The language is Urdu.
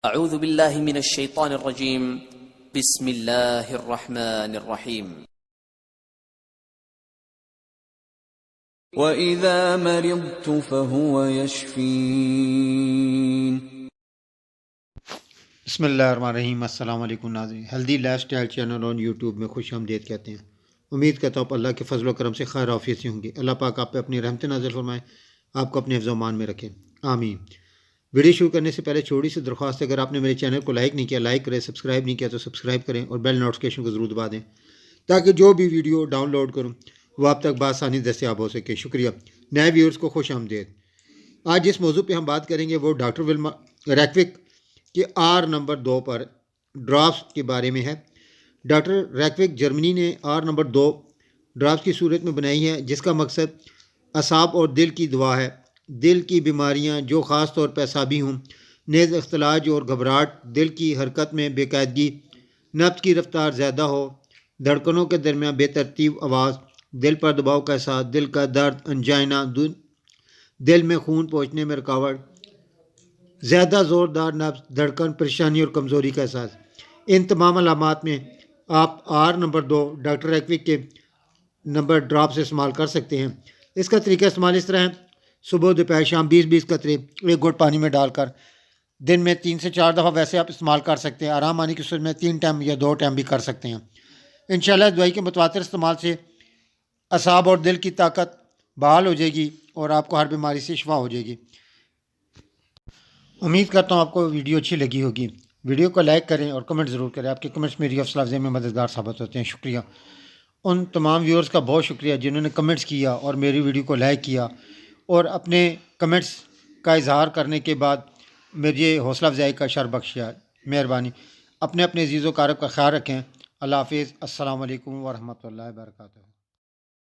اعوذ باللہ من الشیطان الرجیم بسم اللہ الرحمن الرحیم وَإِذَا مَرِضْتُ فَهُوَ يَشْفِينِ۔ بسم اللہ الرحمن الرحیم۔ السلام علیکم ناظرین، healthy life style channel on YouTube میں خوش آمدید کہتے ہیں۔ امید کرتا ہوں اللہ کے فضل و کرم سے خیر عافیت سے ہوں گے۔ اللہ پاک آپ پہ اپنی رحمت نازل فرمائے، آپ کو اپنے حفظ و امان میں رکھیں، آمین۔ ویڈیو شروع کرنے سے پہلے چھوٹی سی درخواست ہے، اگر آپ نے میرے چینل کو لائک نہیں کیا لائک کریں، سبسکرائب نہیں کیا تو سبسکرائب کریں اور بیل نوٹیفکیشن کو ضرور دبا دیں تاکہ جو بھی ویڈیو ڈاؤن لوڈ کروں وہ آپ تک بآسانی دستیاب ہو سکے۔ شکریہ۔ نئے ویورز کو خوش آمدید۔ آج جس موضوع پہ ہم بات کریں گے وہ ڈاکٹر ولما ریکوک کے آر نمبر 2 پر ڈراپس کے بارے میں ہے۔ ڈاکٹر ریکوک جرمنی نے آر نمبر 2 ڈراپس کی صورت میں بنائی ہے، جس کا مقصد اعصاب اور دل کی دوا ہے۔ دل کی بیماریاں جو خاص طور پر اعصابی ہوں، نیز اختلاج اور گھبراہٹ، دل کی حرکت میں بے قاعدگی، نبض کی رفتار زیادہ ہو، دھڑکنوں کے درمیان بے ترتیب آواز، دل پر دباؤ کا احساس، دل کا درد، انجائنا، دل میں خون پہنچنے میں رکاوٹ، زیادہ زوردار نبض، دھڑکن، پریشانی اور کمزوری کا احساس۔ ان تمام علامات میں آپ آر نمبر 2 ڈاکٹر ریکوک کے نمبر ڈراپ سے استعمال کر سکتے ہیں۔ اس کا طریقہ استعمال اس طرح ہے: صبح دوپہر شام 20-20 قطرے ایک گھٹ پانی میں ڈال کر دن میں 3 سے 4 دفعہ ویسے آپ استعمال کر سکتے ہیں۔ آرام آنے کی صورت میں 3 ٹائم یا 2 ٹائم بھی کر سکتے ہیں۔ انشاءاللہ اس دوائی کے متواتر استعمال سے اعصاب اور دل کی طاقت بحال ہو جائے گی اور آپ کو ہر بیماری سے شفا ہو جائے گی۔ امید کرتا ہوں آپ کو ویڈیو اچھی لگی ہوگی۔ ویڈیو کو لائک کریں اور کمنٹ ضرور کریں، آپ کے کمنٹس میری حوصلہ افزائی میں مددگار ثابت ہوتے ہیں۔ شکریہ۔ ان تمام ویورز کا بہت شکریہ جنہوں نے کمنٹس کیا اور میری ویڈیو کو لائک کیا اور اپنے کمنٹس کا اظہار کرنے کے بعد مجھے حوصلہ افزائی کا شرف بخشیا۔ مہربانی۔ اپنے عزیز و اقارب کا خیال رکھیں۔ اللہ حافظ۔ السلام علیکم ورحمۃ اللہ وبرکاتہ۔